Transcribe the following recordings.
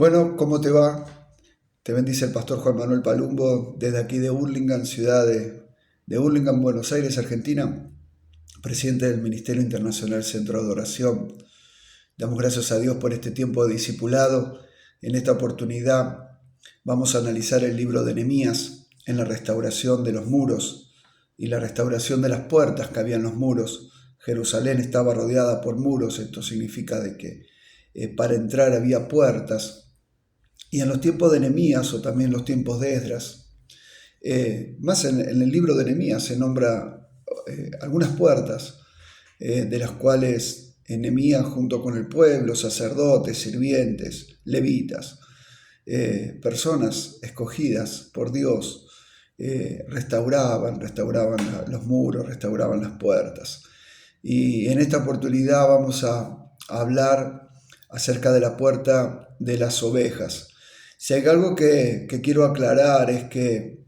Bueno, ¿cómo te va? Te bendice el pastor Juan Manuel Palumbo desde aquí de Hurlingham, ciudad de Hurlingham, Buenos Aires, Argentina, presidente del Ministerio Internacional Centro de Oración. Damos gracias a Dios por este tiempo de discipulado. En esta oportunidad vamos a analizar el libro de Nehemías en la restauración de los muros y la restauración de las puertas que había en los muros. Jerusalén estaba rodeada por muros, esto significa de que para entrar había puertas. Y en los tiempos de Nehemías o también los tiempos de Esdras, más en el libro de Nehemías se nombra algunas puertas de las cuales Nehemías junto con el pueblo, sacerdotes, sirvientes, levitas, personas escogidas por Dios, restauraban los muros, restauraban las puertas. Y en esta oportunidad vamos a hablar acerca de la puerta de las ovejas. Si hay algo que quiero aclarar es que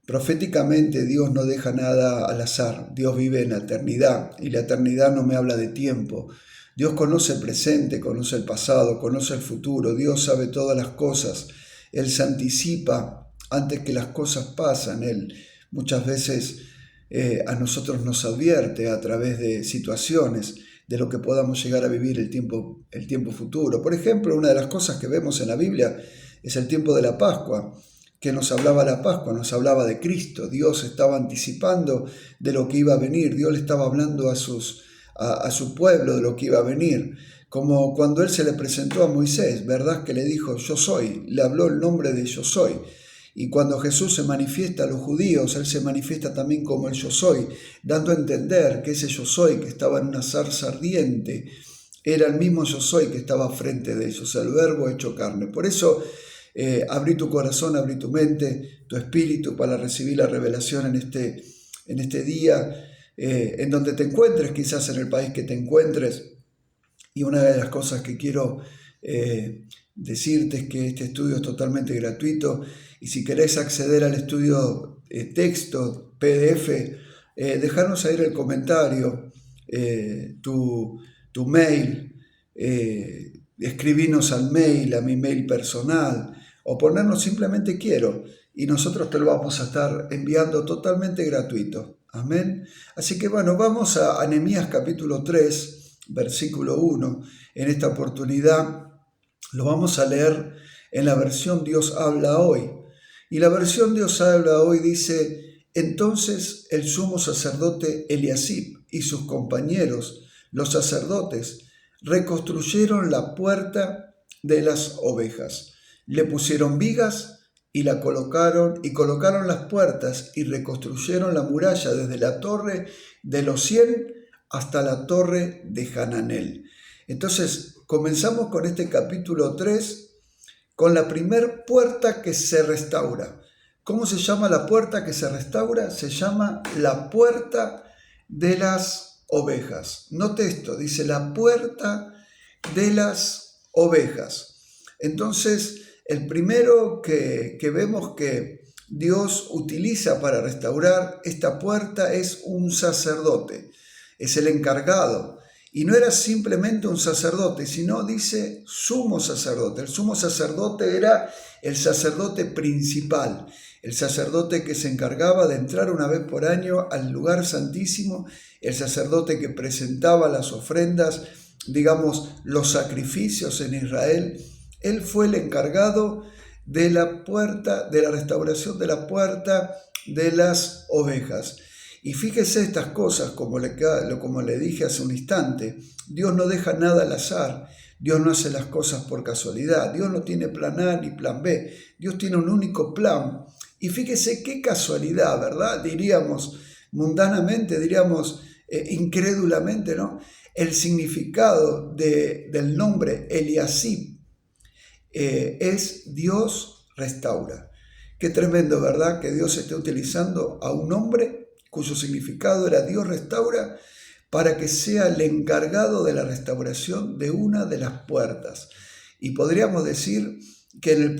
proféticamente Dios no deja nada al azar. Dios vive en la eternidad y la eternidad no me habla de tiempo. Dios conoce el presente, conoce el pasado, conoce el futuro. Dios sabe todas las cosas. Él se anticipa antes que las cosas pasan. Él muchas veces a nosotros nos advierte a través de situaciones de lo que podamos llegar a vivir el tiempo futuro. Por ejemplo, una de las cosas que vemos en la Biblia es el tiempo de la Pascua. Que nos hablaba la Pascua, nos hablaba de Cristo. Dios estaba anticipando de lo que iba a venir. Dios le estaba hablando a su pueblo de lo que iba a venir. Como cuando Él se le presentó a Moisés, ¿verdad? Que le dijo, yo soy. Le habló el nombre de yo soy. Y cuando Jesús se manifiesta a los judíos, Él se manifiesta también como el yo soy, dando a entender que ese yo soy que estaba en una zarza ardiente, era el mismo yo soy que estaba frente de ellos, el verbo hecho carne. Por eso, abrí tu corazón, abrí tu mente, tu espíritu para recibir la revelación en este día, en donde te encuentres, quizás en el país que te encuentres. Y una de las cosas que quiero decirte es que este estudio es totalmente gratuito y si querés acceder al estudio texto, PDF, dejarnos ahí en el comentario tu mail, escribirnos al mail, a mi mail personal, o ponernos simplemente quiero, y nosotros te lo vamos a estar enviando totalmente gratuito. Amén. Así que bueno, vamos a Nehemías capítulo 3, versículo 1. En esta oportunidad lo vamos a leer en la versión Dios habla hoy. Y la versión Dios habla hoy dice, entonces el sumo sacerdote Eliasib y sus compañeros, los sacerdotes, reconstruyeron la puerta de las ovejas. Le pusieron vigas y colocaron las puertas y reconstruyeron la muralla desde la torre de los 100 hasta la torre de Hananel. Entonces, comenzamos con este capítulo 3, con la primer puerta que se restaura. ¿Cómo se llama la puerta que se restaura? Se llama la puerta de las ovejas. Note esto, dice la puerta de las ovejas. Entonces, el primero que vemos que Dios utiliza para restaurar esta puerta es un sacerdote. Es el encargado. Y no era simplemente un sacerdote, sino dice sumo sacerdote. El sumo sacerdote era el sacerdote principal, el sacerdote que se encargaba de entrar una vez por año al lugar santísimo, el sacerdote que presentaba las ofrendas, digamos, los sacrificios en Israel. Él fue el encargado de la puerta, de la restauración de la puerta de las ovejas. Y fíjese estas cosas, como le dije hace un instante, Dios no deja nada al azar, Dios no hace las cosas por casualidad, Dios no tiene plan A ni plan B, Dios tiene un único plan. Y fíjese qué casualidad, ¿verdad? Diríamos mundanamente, incrédulamente, ¿no? El significado del nombre Eliasib es Dios restaura. Qué tremendo, ¿verdad? Que Dios esté utilizando a un hombre cuyo significado era Dios restaura, para que sea el encargado de la restauración de una de las puertas. Y podríamos decir que en el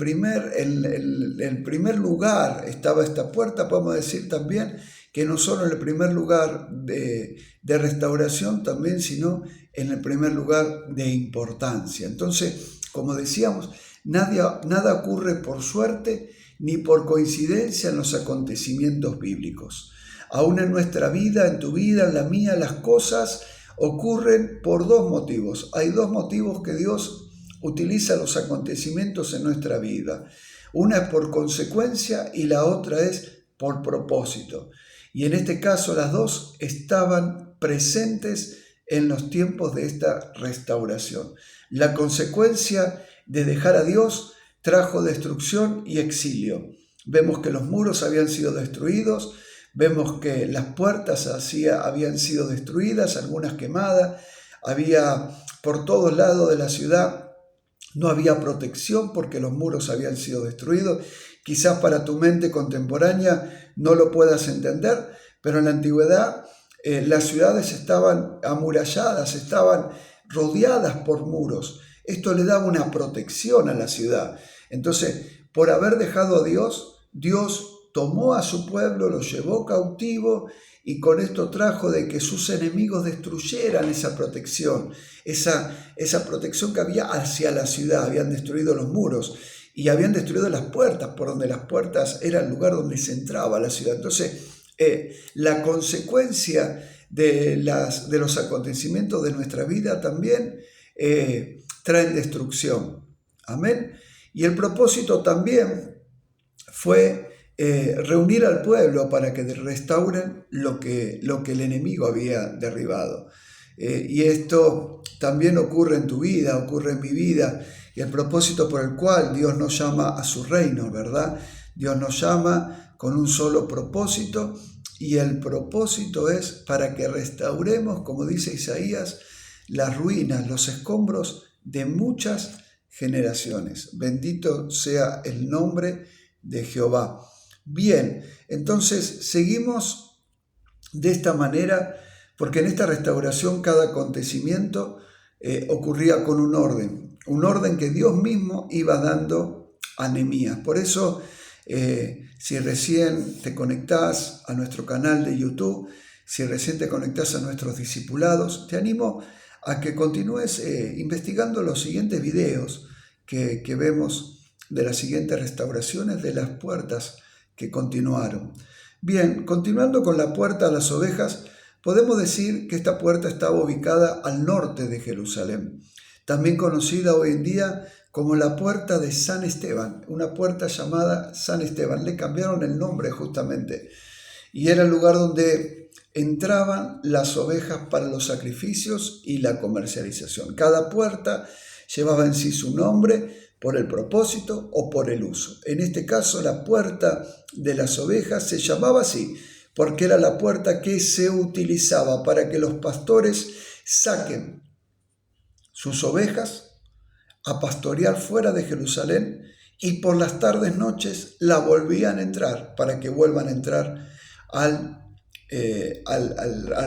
primer lugar estaba esta puerta. Podemos decir también que no solo en el primer lugar de restauración también, sino en el primer lugar de importancia. Entonces, como decíamos, Nada ocurre por suerte ni por coincidencia en los acontecimientos bíblicos. Aún en nuestra vida, en tu vida, en la mía, las cosas ocurren por dos motivos. Hay dos motivos que Dios utiliza los acontecimientos en nuestra vida. Una es por consecuencia y la otra es por propósito. Y en este caso las dos estaban presentes en los tiempos de esta restauración. La consecuencia de dejar a Dios trajo destrucción y exilio. Vemos que los muros habían sido destruidos, vemos que las puertas habían sido destruidas, algunas quemadas, había por todos lados de la ciudad, no había protección porque los muros habían sido destruidos. Quizás para tu mente contemporánea no lo puedas entender, pero en la antigüedad las ciudades estaban amuralladas, estaban rodeadas por muros. Esto le daba una protección a la ciudad. Entonces, por haber dejado a Dios, Dios tomó a su pueblo, lo llevó cautivo y con esto trajo de que sus enemigos destruyeran esa protección, esa protección que había hacia la ciudad. Habían destruido los muros y habían destruido las puertas, por donde las puertas era el lugar donde se entraba a la ciudad. Entonces, la consecuencia de los acontecimientos de nuestra vida también traen destrucción. Amén. Y el propósito también fue reunir al pueblo para que restauren lo que el enemigo había derribado. Y esto también ocurre en tu vida, ocurre en mi vida. Y el propósito por el cual Dios nos llama a su reino, ¿verdad? Dios nos llama con un solo propósito, y el propósito es para que restauremos, como dice Isaías, las ruinas, los escombros de muchas generaciones. Bendito sea el nombre de Jehová. Bien, entonces seguimos de esta manera, porque en esta restauración cada acontecimiento ocurría con un orden que Dios mismo iba dando a Nehemías. Por eso, si recién te conectás a nuestro canal de YouTube, si recién te conectás a nuestros discipulados, te animo a que continúes investigando los siguientes videos que vemos de las siguientes restauraciones de las puertas que continuaron. Bien, continuando con la puerta a las ovejas, podemos decir que esta puerta estaba ubicada al norte de Jerusalén, también conocida hoy en día como la puerta de San Esteban, una puerta llamada San Esteban. Le cambiaron el nombre justamente, y era el lugar donde entraban las ovejas para los sacrificios y la comercialización. Cada puerta llevaba en sí su nombre por el propósito o por el uso. En este caso, la puerta de las ovejas se llamaba así porque era la puerta que se utilizaba para que los pastores saquen sus ovejas a pastorear fuera de Jerusalén, y por las tardes, noches la volvían a entrar para que vuelvan a entrar al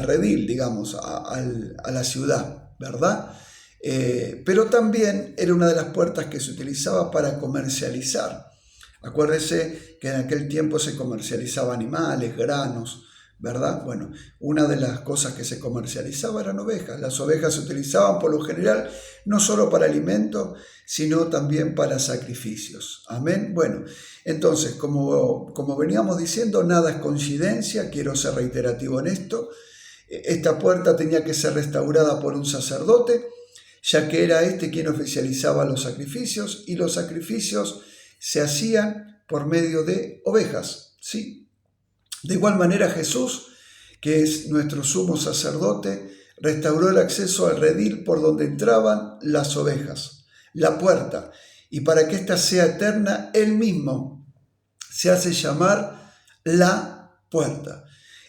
redil, digamos, a la ciudad, ¿verdad? Pero también era una de las puertas que se utilizaba para comercializar. Acuérdese que en aquel tiempo se comercializaba animales, granos, ¿verdad? Bueno, una de las cosas que se comercializaba eran ovejas. Las ovejas se utilizaban por lo general no solo para alimento, sino también para sacrificios. Amén. Bueno, entonces, como veníamos diciendo, nada es coincidencia, quiero ser reiterativo en esto. Esta puerta tenía que ser restaurada por un sacerdote, ya que era este quien oficializaba los sacrificios, y los sacrificios se hacían por medio de ovejas, ¿sí? De igual manera, Jesús, que es nuestro sumo sacerdote, restauró el acceso al redil por donde entraban las ovejas, la puerta, y para que ésta sea eterna, él mismo se hace llamar la puerta.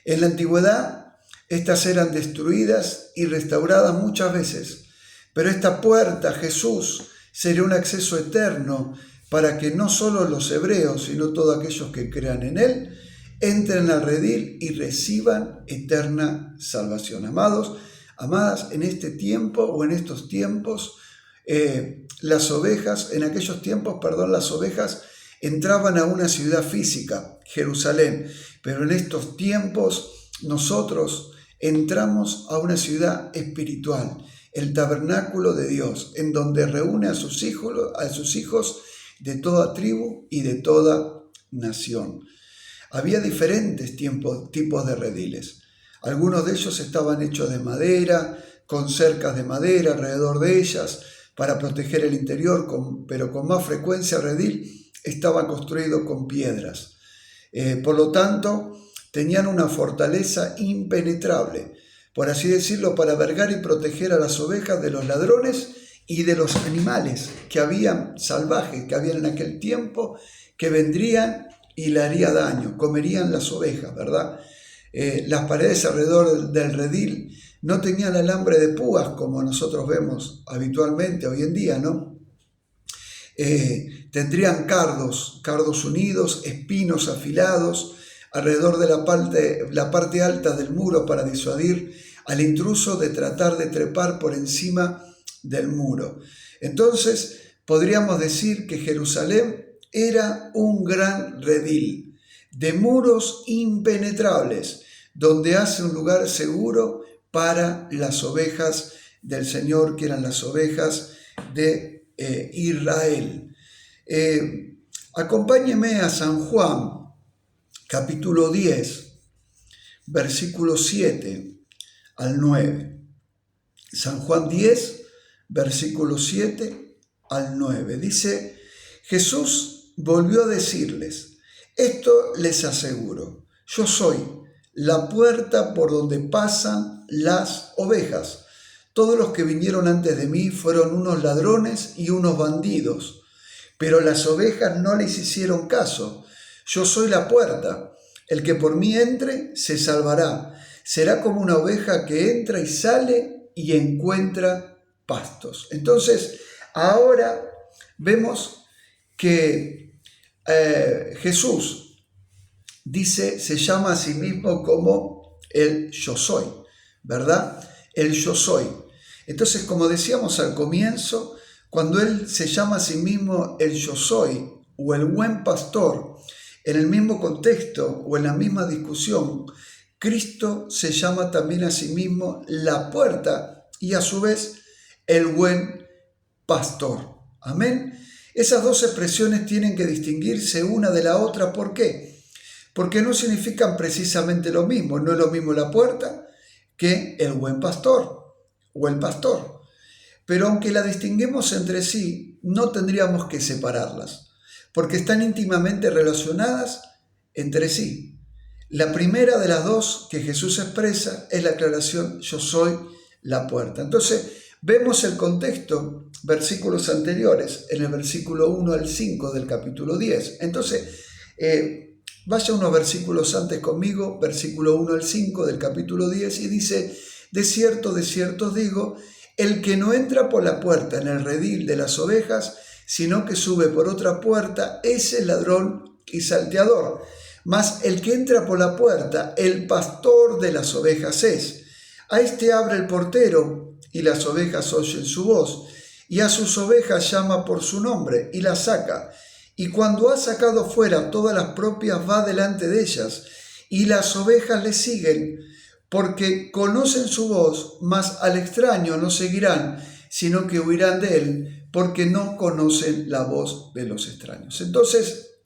En la antigüedad, estas eran destruidas y restauradas muchas veces, pero esta puerta, Jesús, sería un acceso eterno para que no solo los hebreos, sino todos aquellos que crean en él, entren al redil y reciban eterna salvación. Amados, amadas, en este tiempo o en estos tiempos, las ovejas entraban a una ciudad física, Jerusalén, pero en estos tiempos nosotros entramos a una ciudad espiritual. el tabernáculo de Dios, en donde reúne a sus hijos de toda tribu y de toda nación. Había diferentes tipos de rediles. Algunos de ellos estaban hechos de madera, con cercas de madera alrededor de ellas para proteger el interior, pero con más frecuencia el redil estaba construido con piedras. Por lo tanto, tenían una fortaleza impenetrable, por así decirlo, para albergar y proteger a las ovejas de los ladrones y de los animales salvajes que habían en aquel tiempo, que vendrían y le haría daño, comerían las ovejas, ¿verdad? Las paredes alrededor del redil no tenían alambre de púas como nosotros vemos habitualmente hoy en día, ¿no? Tendrían cardos unidos, espinos afilados alrededor de la parte alta del muro para disuadir al intruso de tratar de trepar por encima del muro. Entonces, podríamos decir que Jerusalén era un gran redil de muros impenetrables, donde hace un lugar seguro para las ovejas del Señor, que eran las ovejas de Israel. Acompáñeme a San Juan, capítulo 10, versículos 7 al 9. San Juan 10, versículos 7 al 9. Dice: Jesús volvió a decirles: esto les aseguro, yo soy la puerta por donde pasan las ovejas. Todos los que vinieron antes de mí fueron unos ladrones y unos bandidos, pero las ovejas no les hicieron caso. Yo soy la puerta. El que por mí entre se salvará. Será como una oveja que entra y sale y encuentra pastos. Entonces, ahora vemos que Jesús se llama a sí mismo como el Yo Soy, ¿verdad? El Yo Soy. Entonces, como decíamos al comienzo, cuando Él se llama a sí mismo el Yo Soy o el buen pastor, en el mismo contexto o en la misma discusión, Cristo se llama también a sí mismo la puerta y a su vez el buen pastor. Amén. Esas dos expresiones tienen que distinguirse una de la otra. ¿Por qué? Porque no significan precisamente lo mismo. No es lo mismo la puerta que el buen pastor o el pastor. Pero aunque la distinguemos entre sí, no tendríamos que separarlas, porque están íntimamente relacionadas entre sí. La primera de las dos que Jesús expresa es la aclaración: yo soy la puerta. Entonces, vemos el contexto, versículos anteriores, en el versículo 1 al 5 del capítulo 10. Entonces, vaya unos versículos antes conmigo, versículo 1 al 5 del capítulo 10, y dice: de cierto os digo, el que no entra por la puerta en el redil de las ovejas, sino que sube por otra puerta, ese es ladrón y salteador. Mas el que entra por la puerta, el pastor de las ovejas es. A este abre el portero, y las ovejas oyen su voz, y a sus ovejas llama por su nombre, y las saca. Y cuando ha sacado fuera todas las propias, va delante de ellas, y las ovejas le siguen, porque conocen su voz, mas al extraño no seguirán, sino que huirán de él, porque no conocen la voz de los extraños. Entonces,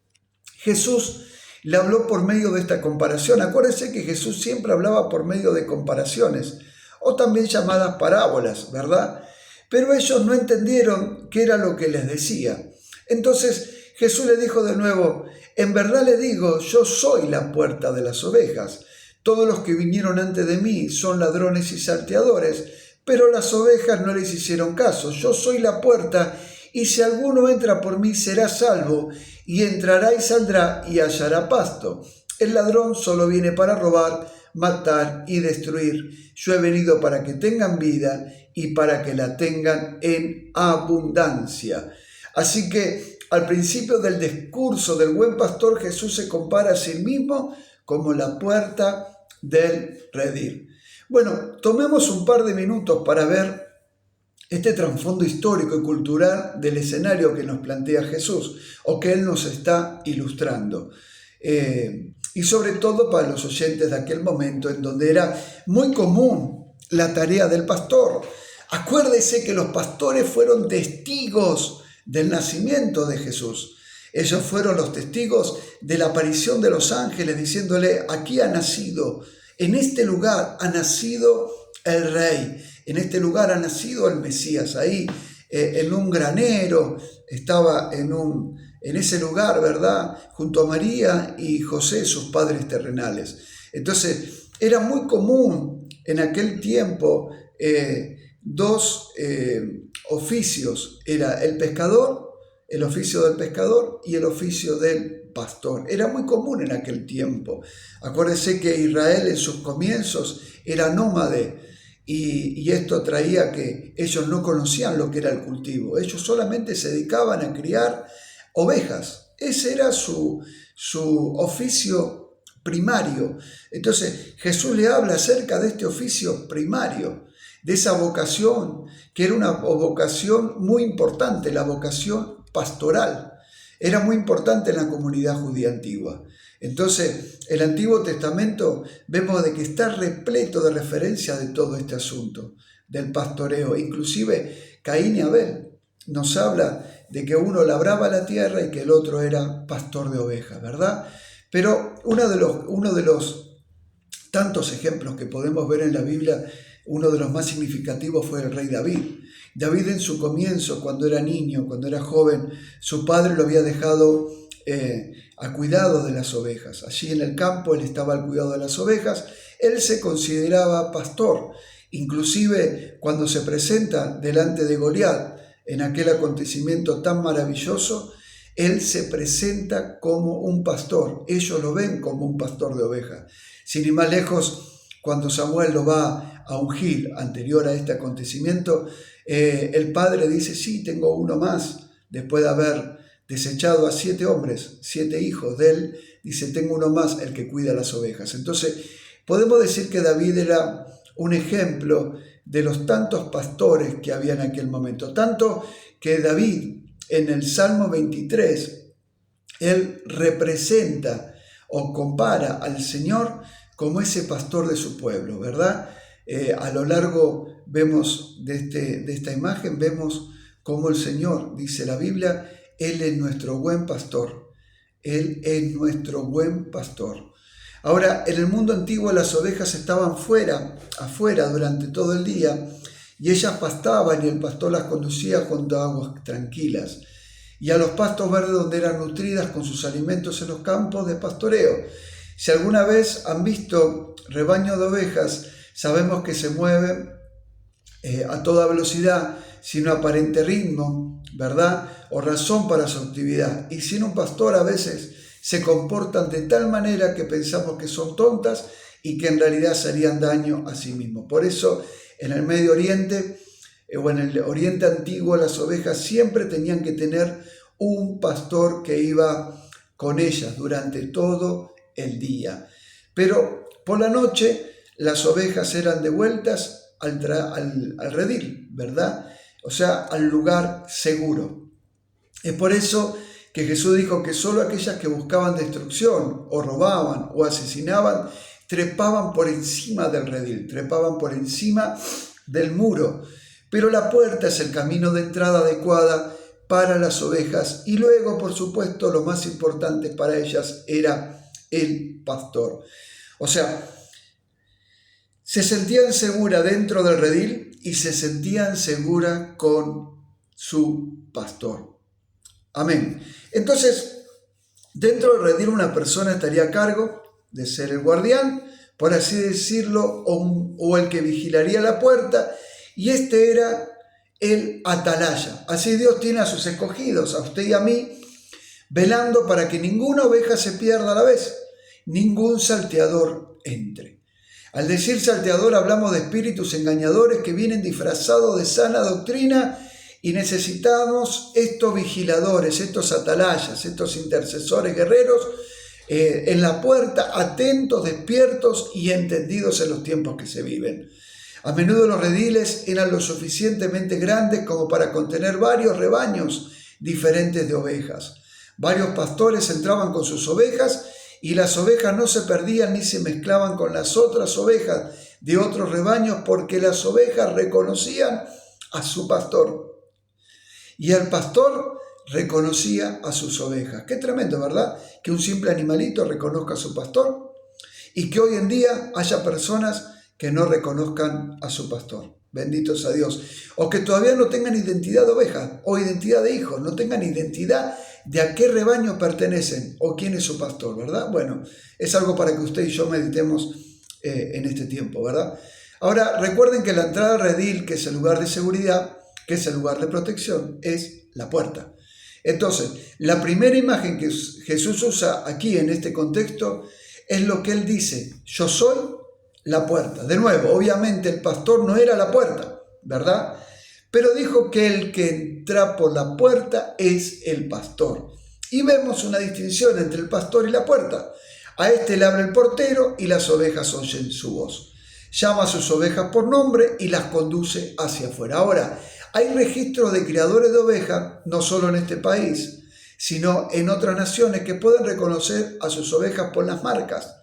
Jesús le habló por medio de esta comparación. Acuérdense que Jesús siempre hablaba por medio de comparaciones, o también llamadas parábolas, ¿verdad? Pero ellos no entendieron qué era lo que les decía. Entonces, Jesús le dijo de nuevo: en verdad le digo, yo soy la puerta de las ovejas. Todos los que vinieron antes de mí son ladrones y salteadores, pero las ovejas no les hicieron caso. Yo soy la puerta, y si alguno entra por mí será salvo, y entrará y saldrá y hallará pasto. El ladrón solo viene para robar, matar y destruir. Yo he venido para que tengan vida y para que la tengan en abundancia. Así que al principio del discurso del buen pastor, Jesús se compara a sí mismo como la puerta del redil. Bueno, tomemos un par de minutos para ver este trasfondo histórico y cultural del escenario que nos plantea Jesús, o que Él nos está ilustrando. Y sobre todo para los oyentes de aquel momento, en donde era muy común la tarea del pastor. Acuérdese que los pastores fueron testigos del nacimiento de Jesús. Ellos fueron los testigos de la aparición de los ángeles diciéndole, aquí ha nacido, en este lugar ha nacido el Rey, en este lugar ha nacido el Mesías. Ahí en un granero estaba en ese lugar, ¿verdad? Junto a María y José, sus padres terrenales. Entonces, era muy común en aquel tiempo dos oficios, era el pescador, el oficio del pescador y el oficio del pastor. Era muy común en aquel tiempo. Acuérdense que Israel en sus comienzos era nómade y esto traía que ellos no conocían lo que era el cultivo. Ellos solamente se dedicaban a criar ovejas. Ese era su oficio primario. Entonces Jesús le habla acerca de este oficio primario, de esa vocación, que era una vocación muy importante, la vocación pastoral. Era muy importante en la comunidad judía antigua. Entonces, el Antiguo Testamento vemos de que está repleto de referencias de todo este asunto, del pastoreo. Inclusive Caín y Abel nos habla de que uno labraba la tierra y que el otro era pastor de ovejas, ¿verdad? Pero uno de los tantos ejemplos que podemos ver en la Biblia, uno de los más significativos fue el rey David. David en su comienzo, cuando era niño, cuando era joven, su padre lo había dejado a cuidado de las ovejas. Allí en el campo él estaba al cuidado de las ovejas. Él se consideraba pastor. Inclusive cuando se presenta delante de Goliat en aquel acontecimiento tan maravilloso, él se presenta como un pastor. Ellos lo ven como un pastor de ovejas. Sin ir más lejos, cuando Samuel lo va a ungir anterior a este acontecimiento, el padre dice, sí, tengo uno más. Después de haber desechado a 7 hombres, 7 hijos de él, dice, tengo uno más, el que cuida las ovejas. Entonces, podemos decir que David era un ejemplo de los tantos pastores que había en aquel momento. Tanto que David, en el Salmo 23, él representa o compara al Señor como ese pastor de su pueblo, ¿verdad? A lo largo vemos de esta imagen, vemos cómo el Señor, dice la Biblia, Él es nuestro buen pastor. Él es nuestro buen pastor. Ahora, en el mundo antiguo las ovejas estaban afuera durante todo el día y ellas pastaban y el pastor las conducía junto a aguas tranquilas y a los pastos verdes donde eran nutridas con sus alimentos en los campos de pastoreo. Si alguna vez han visto rebaños de ovejas, sabemos que se mueven a toda velocidad, sin aparente ritmo, ¿verdad? O razón para su actividad. Y sin un pastor a veces se comportan de tal manera que pensamos que son tontas y que en realidad se harían daño a sí mismos. Por eso en el Medio Oriente o en el Oriente Antiguo las ovejas siempre tenían que tener un pastor que iba con ellas durante todo el día. Pero por la noche las ovejas eran devueltas al redil, ¿verdad? O sea, al lugar seguro. Es por eso que Jesús dijo que solo aquellas que buscaban destrucción o robaban o asesinaban trepaban por encima del redil, trepaban por encima del muro. Pero la puerta es el camino de entrada adecuada para las ovejas y luego, por supuesto, lo más importante para ellas era el pastor. O sea, se sentían seguras dentro del redil y se sentían seguras con su pastor. Amén. Entonces, dentro del redil una persona estaría a cargo de ser el guardián, por así decirlo, o el que vigilaría la puerta, y este era el atalaya. Así Dios tiene a sus escogidos, a usted y a mí, velando para que ninguna oveja se pierda a la vez, ningún salteador entre. Al decir salteador hablamos de espíritus engañadores que vienen disfrazados de sana doctrina y necesitamos estos vigiladores, estos atalayas, estos intercesores guerreros en la puerta, atentos, despiertos y entendidos en los tiempos que se viven. A menudo los rediles eran lo suficientemente grandes como para contener varios rebaños diferentes de ovejas. Varios pastores entraban con sus ovejas y las ovejas no se perdían ni se mezclaban con las otras ovejas de otros rebaños porque las ovejas reconocían a su pastor y el pastor reconocía a sus ovejas. Qué tremendo, ¿verdad? Que un simple animalito reconozca a su pastor y que hoy en día haya personas que no reconozcan a su pastor. Benditos a Dios. O que todavía no tengan identidad de oveja o identidad de hijo, no tengan identidad de a qué rebaño pertenecen o quién es su pastor, ¿verdad? Bueno, es algo para que usted y yo meditemos en este tiempo, ¿verdad? Ahora, recuerden que la entrada al redil, que es el lugar de seguridad, que es el lugar de protección, es la puerta. Entonces, la primera imagen que Jesús usa aquí en este contexto es lo que él dice: yo soy la puerta. De nuevo, obviamente el pastor no era la puerta, ¿verdad? Pero dijo que el que entra por la puerta es el pastor. Y vemos una distinción entre el pastor y la puerta. A este le abre el portero y las ovejas oyen su voz. Llama a sus ovejas por nombre y las conduce hacia afuera. Ahora, hay registros de criadores de ovejas, no solo en este país, sino en otras naciones, que pueden reconocer a sus ovejas por las marcas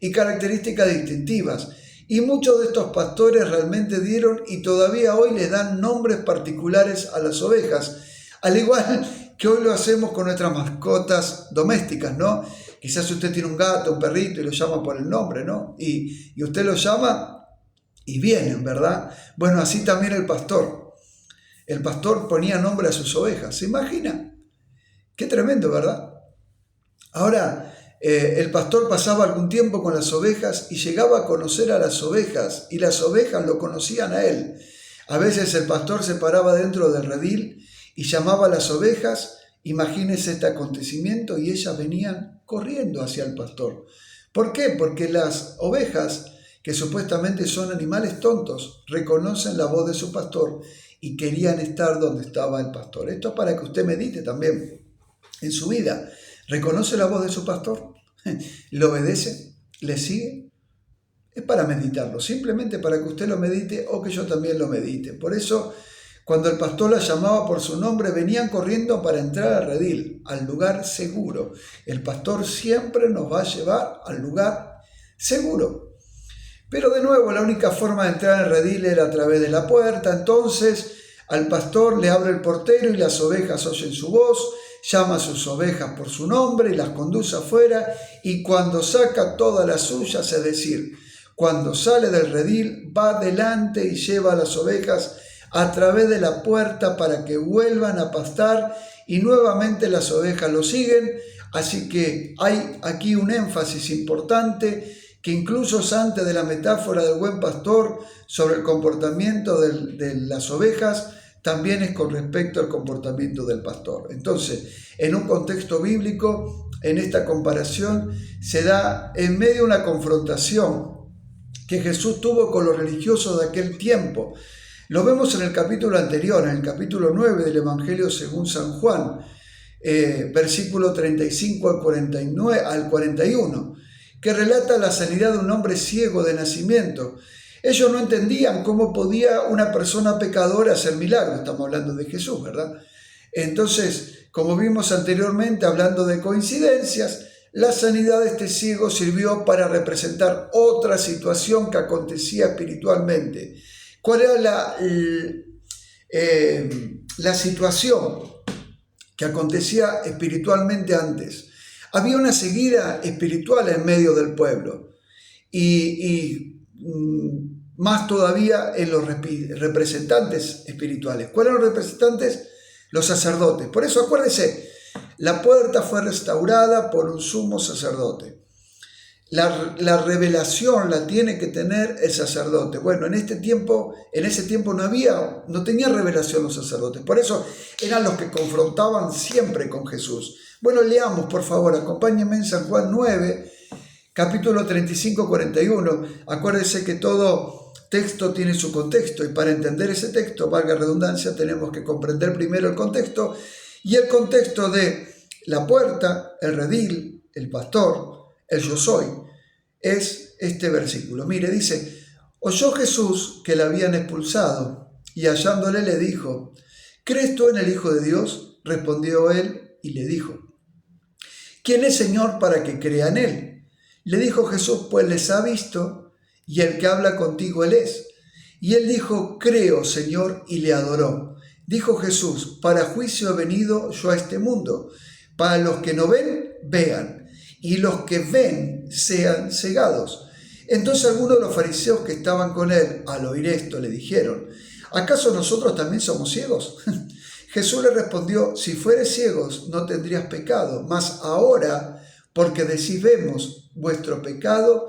y características distintivas. Y muchos de estos pastores realmente dieron y todavía hoy les dan nombres particulares a las ovejas, al igual que hoy lo hacemos con nuestras mascotas domésticas, ¿no? Quizás usted tiene un gato, un perrito y lo llama por el nombre, ¿no? Y usted lo llama y vienen, ¿verdad? Bueno, así también el pastor. El pastor ponía nombre a sus ovejas. ¿Se imagina? Qué tremendo, ¿verdad? Ahora, el pastor pasaba algún tiempo con las ovejas y llegaba a conocer a las ovejas y las ovejas lo conocían a él. A veces el pastor se paraba dentro del redil y llamaba a las ovejas. Imagínese este acontecimiento y ellas venían corriendo hacia el pastor. ¿Por qué? Porque las ovejas, que supuestamente son animales tontos, reconocen la voz de su pastor y querían estar donde estaba el pastor. Esto es para que usted medite también en su vida. ¿Reconoce la voz de su pastor? ¿Le obedece? ¿Le sigue? Es para meditarlo, simplemente para que usted lo medite o que yo también lo medite. Por eso, cuando el pastor la llamaba por su nombre, venían corriendo para entrar al redil, al lugar seguro. El pastor siempre nos va a llevar al lugar seguro. Pero de nuevo, la única forma de entrar al redil era a través de la puerta. Entonces, al pastor le abre el portero y las ovejas oyen su voz. Llama a sus ovejas por su nombre y las conduce afuera, y cuando saca todas las suyas, es decir, cuando sale del redil, va delante y lleva a las ovejas a través de la puerta para que vuelvan a pastar, y nuevamente las ovejas lo siguen. Así que hay aquí un énfasis importante, que incluso antes de la metáfora del buen pastor sobre el comportamiento de las ovejas, también es con respecto al comportamiento del pastor. Entonces, en un contexto bíblico, en esta comparación, se da en medio de una confrontación que Jesús tuvo con los religiosos de aquel tiempo. Lo vemos en el capítulo anterior, en el capítulo 9 del Evangelio según San Juan, versículo 35 al 41, que relata la sanidad de un hombre ciego de nacimiento. Ellos no entendían cómo podía una persona pecadora hacer milagros. Estamos hablando de Jesús, ¿verdad? Entonces, como vimos anteriormente, hablando de coincidencias, la sanidad de este ciego sirvió para representar otra situación que acontecía espiritualmente. ¿Cuál era la situación que acontecía espiritualmente antes? Había una ceguera espiritual en medio del pueblo y más todavía en los representantes espirituales. ¿Cuáles eran los representantes? Los sacerdotes. Por eso acuérdese, la puerta fue restaurada por un sumo sacerdote. La revelación la tiene que tener el sacerdote. Bueno, en ese tiempo no tenía revelación los sacerdotes. Por eso eran los que confrontaban siempre con Jesús. Bueno, leamos, por favor, acompáñenme en San Juan 9, capítulo 35-41. Acuérdense que todo texto tiene su contexto, y para entender ese texto, valga redundancia, tenemos que comprender primero el contexto, y el contexto de la puerta, el redil, el pastor, el yo soy, es este versículo. Mire, dice: oyó Jesús que le habían expulsado, y hallándole le dijo: ¿crees tú en el Hijo de Dios? Respondió él y le dijo: ¿quién es Señor para que crea en él? Le dijo Jesús: pues les ha visto y el que habla contigo Él es. Y él dijo, creo, Señor, y le adoró. Dijo Jesús, para juicio he venido yo a este mundo, para los que no ven, vean, y los que ven sean cegados. Entonces algunos de los fariseos que estaban con él, al oír esto, le dijeron, ¿acaso nosotros también somos ciegos? Jesús le respondió, si fueres ciegos no tendrías pecado, mas ahora, porque decís vemos, vuestro pecado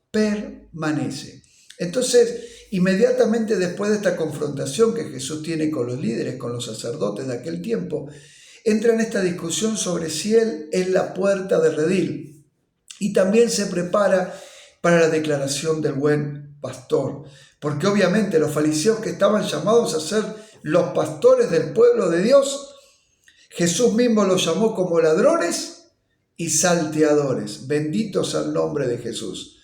permanece. Entonces, inmediatamente después de esta confrontación que Jesús tiene con los líderes, con los sacerdotes de aquel tiempo, entra en esta discusión sobre si Él es la puerta de redil. Y también se prepara para la declaración del buen pastor. Porque obviamente los fariseos que estaban llamados a ser los pastores del pueblo de Dios, Jesús mismo los llamó como ladrones y salteadores. Benditos al nombre de Jesús.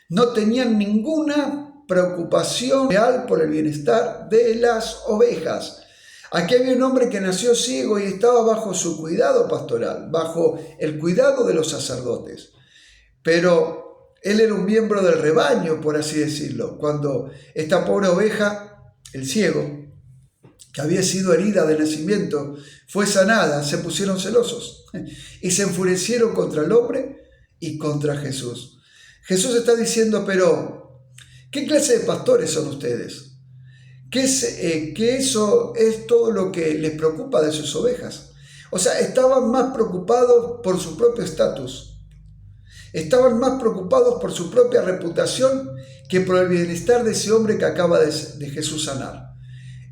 No tenían ninguna preocupación real por el bienestar de las ovejas. Aquí había un hombre que nació ciego y estaba bajo su cuidado pastoral, bajo el cuidado de los sacerdotes. Pero él era un miembro del rebaño, por así decirlo. Cuando esta pobre oveja, el ciego, que había sido herida de nacimiento, fue sanada, se pusieron celosos y se enfurecieron contra el hombre y contra Jesús. Jesús está diciendo, pero ¿qué clase de pastores son ustedes? Que eso es todo lo que les preocupa de sus ovejas. O sea, estaban más preocupados por su propio estatus. Estaban más preocupados por su propia reputación que por el bienestar de ese hombre que acaba de Jesús sanar.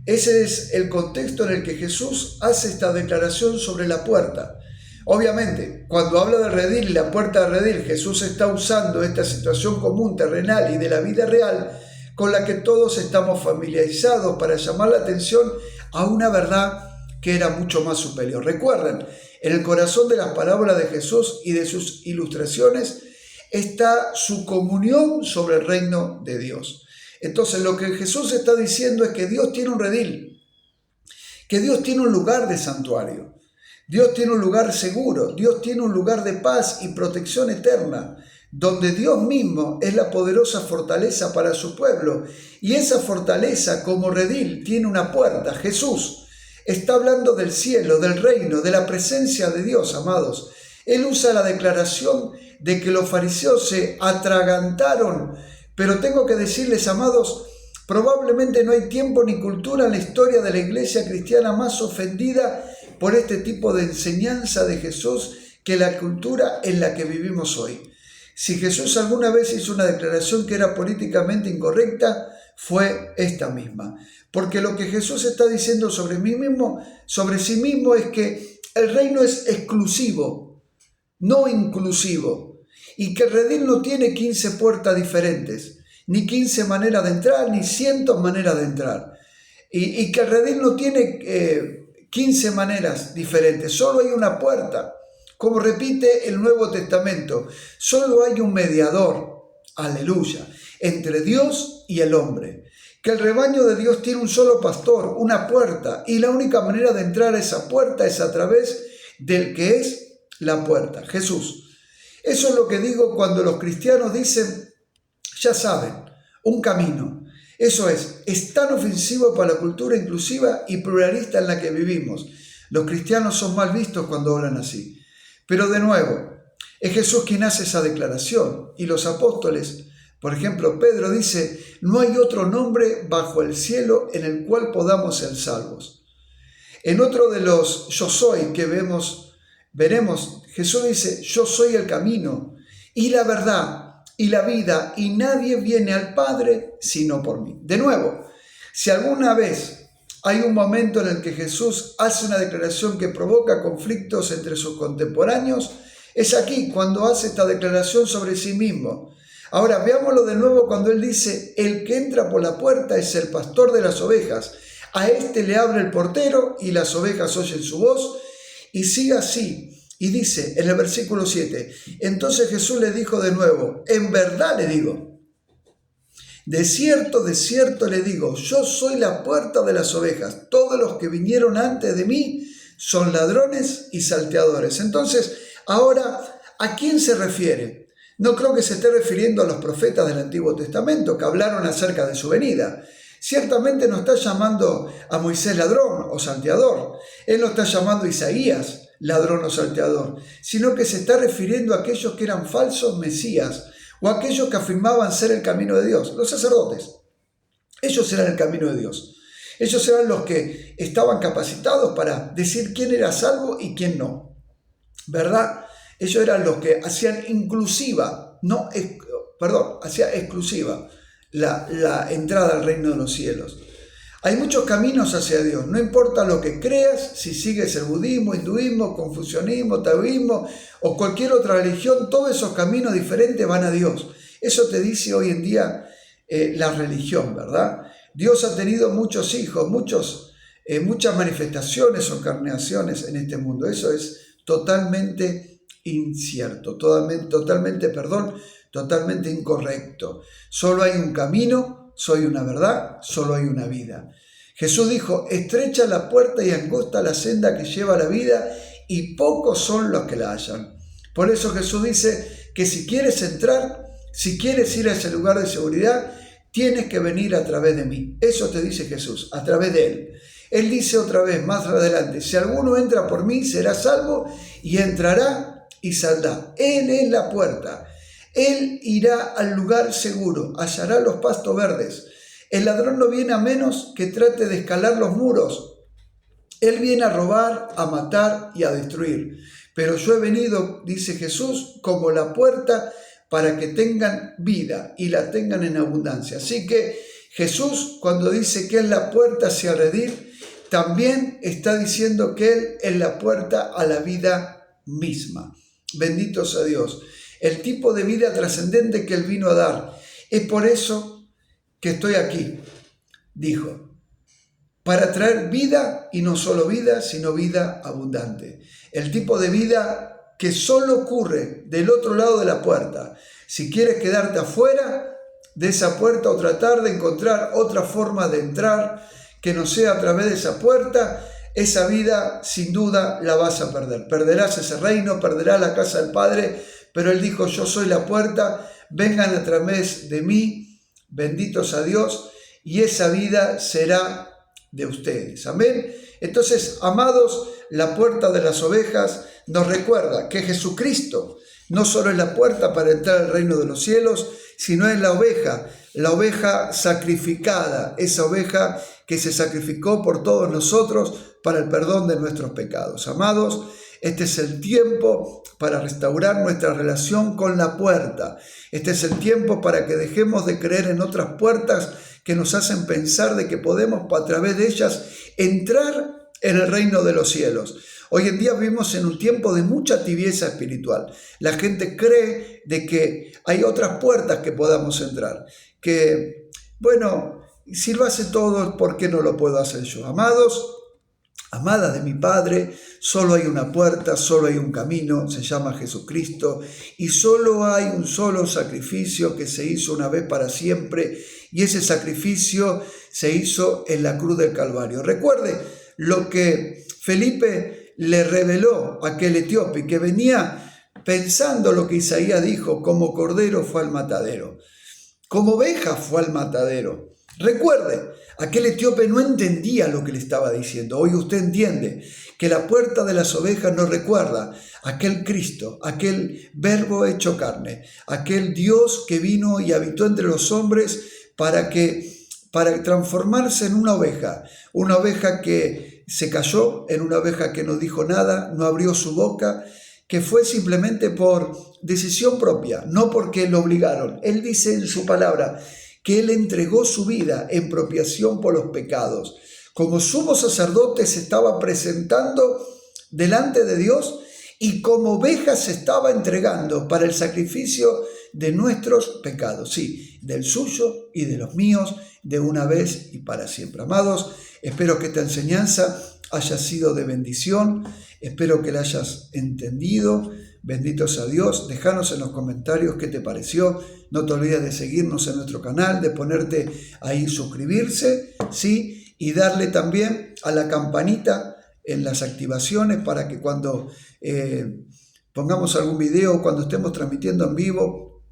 Ese es el contexto en el que Jesús hace esta declaración sobre la puerta. Obviamente, cuando habla de redil y la puerta de redil, Jesús está usando esta situación común terrenal y de la vida real con la que todos estamos familiarizados para llamar la atención a una verdad que era mucho más superior. Recuerden, en el corazón de las palabras de Jesús y de sus ilustraciones está su comunión sobre el reino de Dios. Entonces, lo que Jesús está diciendo es que Dios tiene un redil, que Dios tiene un lugar de santuario, Dios tiene un lugar seguro, Dios tiene un lugar de paz y protección eterna, donde Dios mismo es la poderosa fortaleza para su pueblo. Y esa fortaleza como redil tiene una puerta. Jesús está hablando del cielo, del reino, de la presencia de Dios, amados. Él usa la declaración de que los fariseos se atragantaron. Pero tengo que decirles, amados, probablemente no hay tiempo ni cultura en la historia de la iglesia cristiana más ofendida por este tipo de enseñanza de Jesús que la cultura en la que vivimos hoy. Si Jesús alguna vez hizo una declaración que era políticamente incorrecta, fue esta misma. Porque lo que Jesús está diciendo sobre sí mismo es que el reino es exclusivo, no inclusivo. Y que el redil no tiene 15 puertas diferentes, ni 15 maneras de entrar, ni cientos maneras de entrar. Y que el redil no tiene 15 maneras diferentes, solo hay una puerta. Como repite el Nuevo Testamento, solo hay un mediador, aleluya, entre Dios y el hombre. Que el rebaño de Dios tiene un solo pastor, una puerta, y la única manera de entrar a esa puerta es a través del que es la puerta, Jesús. Eso es lo que digo cuando los cristianos dicen, ya saben, un camino. Eso es tan ofensivo para la cultura inclusiva y pluralista en la que vivimos. Los cristianos son mal vistos cuando hablan así. Pero de nuevo, es Jesús quien hace esa declaración. Y los apóstoles, por ejemplo, Pedro dice, no hay otro nombre bajo el cielo en el cual podamos ser salvos. En otro de los yo soy que veremos, Jesús dice, yo soy el camino y la verdad y la vida y nadie viene al Padre sino por mí. De nuevo, si alguna vez hay un momento en el que Jesús hace una declaración que provoca conflictos entre sus contemporáneos, es aquí cuando hace esta declaración sobre sí mismo. Ahora veámoslo de nuevo cuando él dice, el que entra por la puerta es el pastor de las ovejas. A este le abre el portero y las ovejas oyen su voz. Y sigue así. Y dice en el versículo 7, entonces Jesús le dijo de nuevo, en verdad le digo, de cierto le digo, yo soy la puerta de las ovejas. Todos los que vinieron antes de mí son ladrones y salteadores. Entonces, ahora, ¿a quién se refiere? No creo que se esté refiriendo a los profetas del Antiguo Testamento que hablaron acerca de su venida. Ciertamente no está llamando a Moisés ladrón o salteador. Él no está llamando a Isaías ladrón o salteador, sino que se está refiriendo a aquellos que eran falsos mesías o a aquellos que afirmaban ser el camino de Dios. Los sacerdotes, ellos eran el camino de Dios. Ellos eran los que estaban capacitados para decir quién era salvo y quién no, ¿verdad? Ellos eran los que hacían hacía exclusiva la entrada al reino de los cielos. Hay muchos caminos hacia Dios, no importa lo que creas, si sigues el budismo, hinduismo, confucianismo, taoísmo o cualquier otra religión, todos esos caminos diferentes van a Dios. Eso te dice hoy en día la religión, ¿verdad? Dios ha tenido muchos hijos, muchas manifestaciones o encarnaciones en este mundo. Eso es totalmente incierto, totalmente incorrecto. Solo hay un camino, solo hay una verdad, solo hay una vida. Jesús dijo, estrecha la puerta y angosta la senda que lleva a la vida y pocos son los que la hallan. Por eso Jesús dice que si quieres entrar, si quieres ir a ese lugar de seguridad, tienes que venir a través de mí. Eso te dice Jesús, a través de Él. Él dice otra vez, más adelante, si alguno entra por mí, será salvo y entrará y saldrá. Él es la puerta. Él irá al lugar seguro, hallará los pastos verdes. El ladrón no viene a menos que trate de escalar los muros. Él viene a robar, a matar y a destruir. Pero yo he venido, dice Jesús, como la puerta para que tengan vida y la tengan en abundancia. Así que Jesús, cuando dice que es la puerta hacia el redil, también está diciendo que Él es la puerta a la vida misma. Bendito sea Dios. El tipo de vida trascendente que Él vino a dar. Es por eso que estoy aquí, dijo, para traer vida, y no solo vida, sino vida abundante. El tipo de vida que solo ocurre del otro lado de la puerta. Si quieres quedarte afuera de esa puerta o tratar de encontrar otra forma de entrar que no sea a través de esa puerta, esa vida sin duda la vas a perder. Perderás ese reino, perderás la casa del Padre, pero Él dijo, yo soy la puerta, vengan a través de mí, benditos a Dios, y esa vida será de ustedes. Amén. Entonces, amados, la puerta de las ovejas nos recuerda que Jesucristo no solo es la puerta para entrar al reino de los cielos, sino es la oveja sacrificada, esa oveja que se sacrificó por todos nosotros para el perdón de nuestros pecados. Amados, este es el tiempo para restaurar nuestra relación con la puerta. Este es el tiempo para que dejemos de creer en otras puertas que nos hacen pensar de que podemos a través de ellas entrar en el reino de los cielos. Hoy en día vivimos en un tiempo de mucha tibieza espiritual. La gente cree de que hay otras puertas que podamos entrar. Que, bueno, si lo hace todo, ¿por qué no lo puedo hacer yo? Amados, amadas de mi Padre, solo hay una puerta, solo hay un camino, se llama Jesucristo, y solo hay un solo sacrificio que se hizo una vez para siempre, y ese sacrificio se hizo en la cruz del Calvario. Recuerde lo que Felipe le reveló a aquel etíope que venía pensando lo que Isaías dijo, como cordero fue al matadero, como oveja fue al matadero. Recuerde, aquel etíope no entendía lo que le estaba diciendo. Hoy usted entiende que la puerta de las ovejas nos recuerda a aquel Cristo, aquel verbo hecho carne, aquel Dios que vino y habitó entre los hombres para transformarse en una oveja que se cayó, en una oveja que no dijo nada, no abrió su boca, que fue simplemente por decisión propia, no porque lo obligaron. Él dice en su palabra que Él entregó su vida en propiciación por los pecados. Como sumo sacerdote se estaba presentando delante de Dios y como oveja se estaba entregando para el sacrificio de nuestros pecados, sí, del suyo y de los míos, de una vez y para siempre. Amados, espero que esta enseñanza haya sido de bendición, espero que la hayas entendido. Bendito sea Dios. Déjanos en los comentarios qué te pareció. No te olvides de seguirnos en nuestro canal, de ponerte ahí suscribirse, ¿sí? Y darle también a la campanita en las activaciones para que cuando pongamos algún video, cuando estemos transmitiendo en vivo,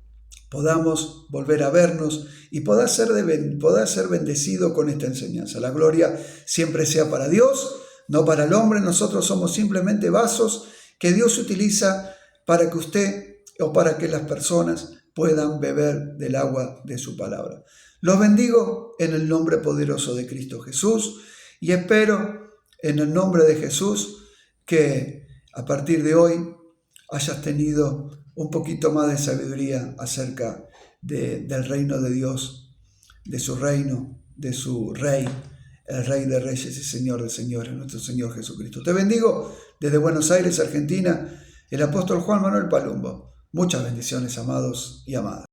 podamos volver a vernos y poder ser bendecido con esta enseñanza. La gloria siempre sea para Dios, no para el hombre. Nosotros somos simplemente vasos que Dios utiliza para que usted o para que las personas puedan beber del agua de su palabra. Los bendigo en el nombre poderoso de Cristo Jesús y espero en el nombre de Jesús que a partir de hoy hayas tenido un poquito más de sabiduría acerca del reino de Dios, de su reino, de su rey, el Rey de Reyes y Señor de Señores, nuestro Señor Jesucristo. Te bendigo desde Buenos Aires, Argentina, el apóstol Juan Manuel Palumbo. Muchas bendiciones, amados y amadas.